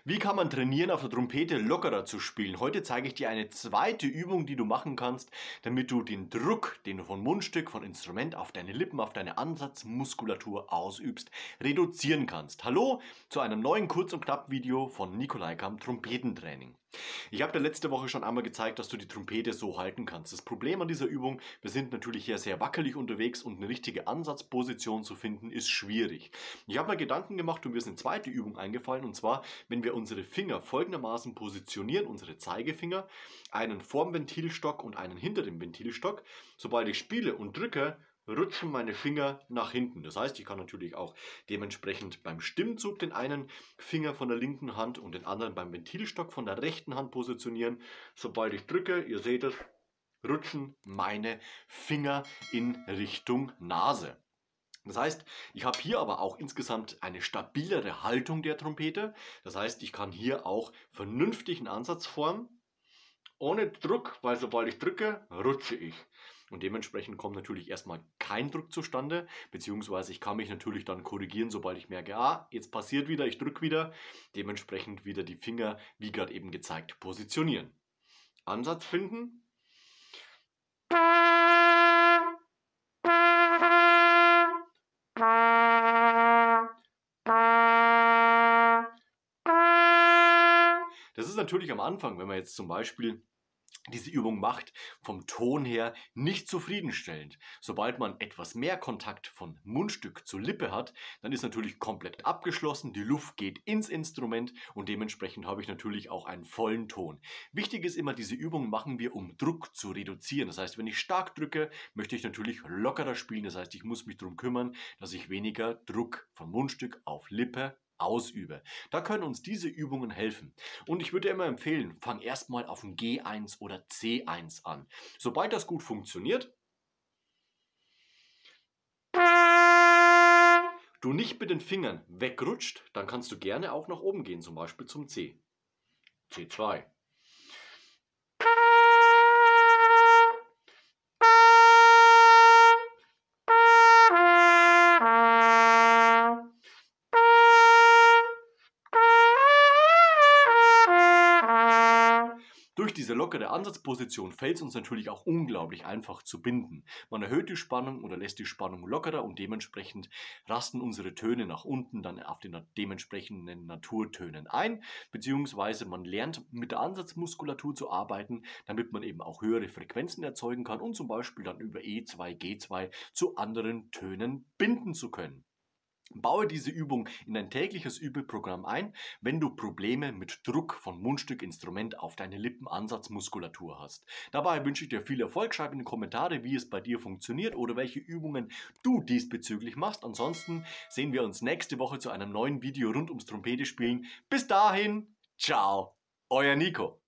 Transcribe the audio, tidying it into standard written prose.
Wie kann man trainieren, auf der Trompete lockerer zu spielen? Heute zeige ich dir eine zweite Übung, die du machen kannst, damit du den Druck, den du von Mundstück, von Instrument auf deine Lippen, auf deine Ansatzmuskulatur ausübst, reduzieren kannst. Hallo zu einem neuen Kurz- und Knapp-Video von Nikolai Kamp Trompetentraining. Ich habe dir letzte Woche schon einmal gezeigt, dass du die Trompete so halten kannst. Das Problem an dieser Übung, wir sind natürlich hier sehr wackelig unterwegs und eine richtige Ansatzposition zu finden, ist schwierig. Ich habe mir Gedanken gemacht und mir ist eine zweite Übung eingefallen, und zwar, wenn wir unsere Finger folgendermaßen positionieren, unsere Zeigefinger, einen vorm Ventilstock und einen hinter dem Ventilstock. Sobald ich spiele und drücke, rutschen meine Finger nach hinten. Das heißt, ich kann natürlich auch dementsprechend beim Stimmzug den einen Finger von der linken Hand und den anderen beim Ventilstock von der rechten Hand positionieren. Sobald ich drücke, ihr seht es, rutschen meine Finger in Richtung Nase. Das heißt, ich habe hier aber auch insgesamt eine stabilere Haltung der Trompete. Das heißt, ich kann hier auch vernünftig einen Ansatz formen, ohne Druck, weil sobald ich drücke, rutsche ich. Und dementsprechend kommt natürlich erstmal kein Druck zustande, beziehungsweise ich kann mich natürlich dann korrigieren, sobald ich merke, jetzt passiert wieder, ich drücke wieder. Dementsprechend wieder die Finger, wie gerade eben gezeigt, positionieren. Ansatz finden. Das ist natürlich am Anfang, wenn man jetzt zum Beispiel diese Übung macht, vom Ton her nicht zufriedenstellend. Sobald man etwas mehr Kontakt von Mundstück zu Lippe hat, dann ist natürlich komplett abgeschlossen, die Luft geht ins Instrument und dementsprechend habe ich natürlich auch einen vollen Ton. Wichtig ist immer, diese Übung machen wir, um Druck zu reduzieren. Das heißt, wenn ich stark drücke, möchte ich natürlich lockerer spielen. Das heißt, ich muss mich darum kümmern, dass ich weniger Druck von Mundstück auf Lippe ausübe. Da können uns diese Übungen helfen. Und ich würde immer empfehlen, fang erstmal auf ein G1 oder C1 an. Sobald das gut funktioniert, du nicht mit den Fingern wegrutscht, dann kannst du gerne auch nach oben gehen, zum Beispiel zum C. C2. Durch diese lockere Ansatzposition fällt es uns natürlich auch unglaublich einfach zu binden. Man erhöht die Spannung oder lässt die Spannung lockerer und dementsprechend rasten unsere Töne nach unten dann auf den dementsprechenden Naturtönen ein, beziehungsweise man lernt mit der Ansatzmuskulatur zu arbeiten, damit man eben auch höhere Frequenzen erzeugen kann und zum Beispiel dann über E2, G2 zu anderen Tönen binden zu können. Baue diese Übung in dein tägliches Übeprogramm ein, wenn du Probleme mit Druck von Mundstück, Instrument auf deine Lippenansatzmuskulatur hast. Dabei wünsche ich dir viel Erfolg. Schreib in die Kommentare, wie es bei dir funktioniert oder welche Übungen du diesbezüglich machst. Ansonsten sehen wir uns nächste Woche zu einem neuen Video rund ums Trompete spielen. Bis dahin, ciao, euer Nico.